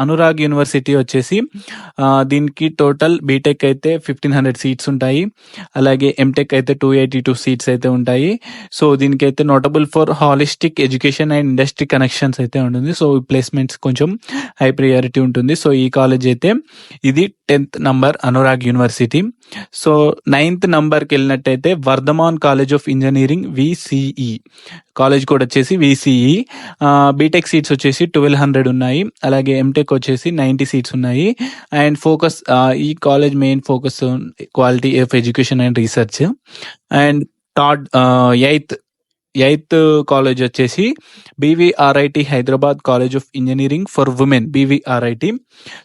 Anurag university వచ్చేసి దీనికి total BTech అయితే 1500 సీట్స్ ఉంటాయి. అలాగే ఎంటెక్ అయితే 282 సీట్స్ అయితే ఉంటాయి. సో దీనికైతే notable for holistic education and industry connections అయితే ఉంటుంది. సో ఈ ప్లేస్మెంట్స్ కొంచెం హై ప్రియారిటీ ఉంటుంది. సో ఈ కాలేజ్ అయితే ఇది 10th number Anurag university. So 9th నంబర్కి వెళ్ళినట్టయితే Vardhaman college of engineering VCE, college code వచ్చేసి విసిఈ. బీటెక్ సీట్స్ వచ్చేసి 1200 ఉన్నాయి. అలాగే ఎంటెక్ వచ్చేసి 90 సీట్స్ ఉన్నాయి. అండ్ ఫోకస్ ఈ college main focus quality of education and research. And third eighth college వచ్చేసి BVRIT Hyderabad college of engineering for women BVRIT.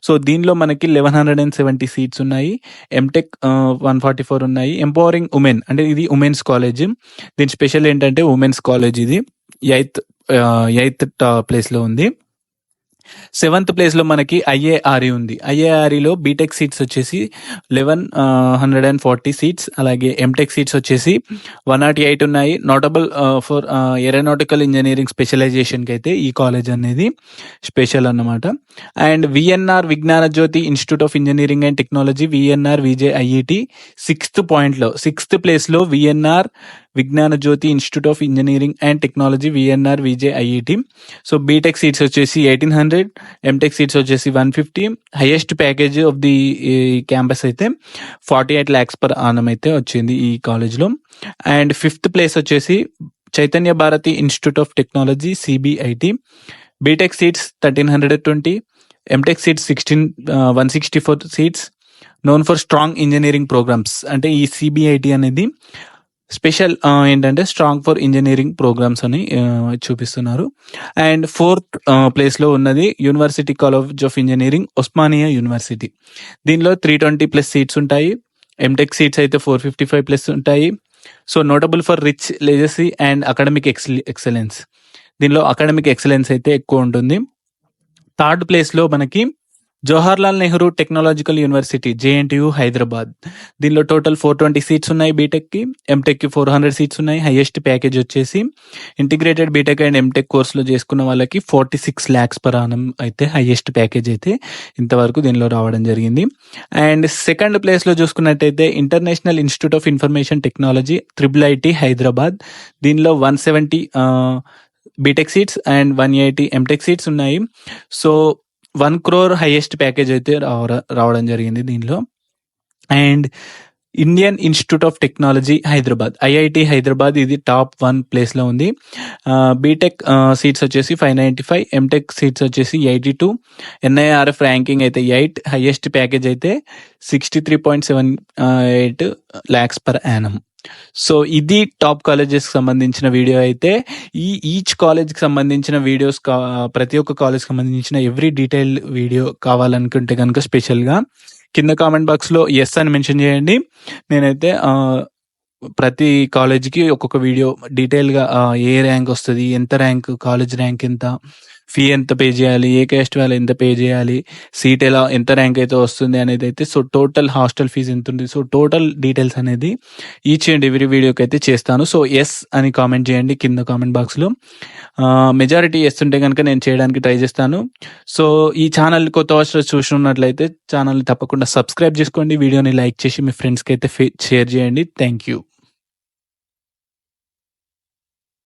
So దీనిలో మనకి 1170 సీట్స్ ఉన్నాయి. ఎంటెక్ 144 ఉన్నాయి. ఎంపవరింగ్ ఉమెన్ అంటే ఇది ఉమెన్స్ కాలేజ్. దీని స్పెషల్ ఏంటంటే ఉమెన్స్ కాలేజ్ ఇది ఎయిత్ ప్లేస్లో ఉంది. 7th ప్లేస్లో మనకి ఐఏఆర్ఈ ఉంది. ఐఏఆర్ఈలో బీటెక్ సీట్స్ వచ్చేసి 1140 సీట్స్. అలాగే ఎంటెక్ సీట్స్ వచ్చేసి 108 ఉన్నాయి. నోటబుల్ ఫర్ ఏరోనాటికల్ ఇంజనీరింగ్ స్పెషలైజేషన్కి అయితే ఈ కాలేజ్ అనేది స్పెషల్ అన్నమాట. And VNR Vignana Jyothi institute of engineering and technology VNR VJIET 6th ప్లేస్లో VNR Vignana Jyothi institute of engineering and technology VNR VJIET. So BTech seats వచ్చేసి 1800, ఎంటెక్ సీట్స్ వచ్చేసి 150. Highest package of the campus అయితే 48 lakhs per annum అయితే వచ్చింది ఈ కాలేజ్లో. And 5th place వచ్చేసి Chaitanya Bharathi institute of technology CBIT. BTech seats 1320, MTech seats 164 seats. Known for strong engineering programmes అంటే ఈ సిబిఐటి అనేది స్పెషల్ ఏంటంటే స్ట్రాంగ్ ఫర్ ఇంజనీరింగ్ ప్రోగ్రామ్స్ అని చూపిస్తున్నారు. అండ్ 4th ప్లేస్లో ఉన్నది university college of engineering Osmania university. దీనిలో 320+ సీట్స్ ఉంటాయి. ఎంటెక్ సీట్స్ అయితే 455+ ఉంటాయి. So notable for rich legacy and academic excellence. దీనిలో అకాడమిక్ ఎక్సలెన్స్ అయితే ఎక్కువ ఉంటుంది. 3rd ప్లేస్లో మనకి Jawaharlal Nehru technological university JNTU Hyderabad. దీనిలో టోటల్ 420 సీట్స్ ఉన్నాయి బీటెక్కి. ఎంటెక్కి 400 సీట్స్ ఉన్నాయి. హైయెస్ట్ ప్యాకేజ్ వచ్చేసి ఇంటిగ్రేటెడ్ బీటెక్ అండ్ ఎంటెక్ కోర్సులో చేసుకున్న వాళ్ళకి 46 lakhs per annum అయితే హైయెస్ట్ ప్యాకేజ్ అయితే ఇంతవరకు దీనిలో రావడం జరిగింది. అండ్ 2nd ప్లేస్లో చూసుకున్నట్టయితే international institute of information technology IIIT Hyderabad. దీనిలో 170 BTech seats and 180 MTech seats ఉన్నాయి. సో 1 crore హైయెస్ట్ ప్యాకేజ్ అయితే రావడం జరిగింది దీనిలో. And Indian institute of technology Hyderabad IIT Hyderabad ఇది టాప్ 1 ప్లేస్లో ఉంది. బీటెక్ సీట్స్ వచ్చేసి 595, ఎంటెక్ సీట్స్ వచ్చేసి 82. ఎన్ఐఆర్ఎఫ్ ర్యాంకింగ్ అయితే 8. హైయెస్ట్ ప్యాకేజ్ అయితే 63.78 lakhs per annum. సో ఇది టాప్ కాలేజెస్కి సంబంధించిన వీడియో అయితే. ఈచ్ కాలేజ్కి సంబంధించిన వీడియోస్ ప్రతి ఒక్క కాలేజ్కి సంబంధించిన ఎవ్రీ డీటెయిల్ వీడియో కావాలనుకుంటే కనుక స్పెషల్గా కింద కామెంట్ బాక్స్లో ఎస్ అని మెన్షన్ చేయండి. నేనైతే ప్రతి కాలేజ్కి ఒక్కొక్క వీడియో డీటెయిల్గా ఏ ర్యాంక్ వస్తుంది, ఎంత ర్యాంక్, కాలేజ్ ర్యాంక్ ఎంత, ఫీ ఎంత పే చేయాలి, ఏ క్యాస్ట్ వాళ్ళు ఎంత పే చేయాలి, సీట్ ఎంత ర్యాంక్ అయితే వస్తుంది అనేది అయితే, సో టోటల్ హాస్టల్ ఫీజు ఎంత ఉంది, సో టోటల్ డీటెయిల్స్ అనేది ఈచ్ అండ్ ఎవ్రీ వీడియోకి అయితే చేస్తాను. సో ఎస్ అని కామెంట్ చేయండి కింద కామెంట్ బాక్స్లో. మెజారిటీ ఎస్ ఉంటే కనుక నేను చేయడానికి ట్రై చేస్తాను. సో ఈ ఛానల్ కొత్త వర్షన్స్ చూస్తున్నట్లయితే ఛానల్ని తప్పకుండా సబ్స్క్రైబ్ చేసుకోండి. వీడియోని లైక్ చేసి మీ ఫ్రెండ్స్కి అయితే షేర్ చేయండి. Thank you.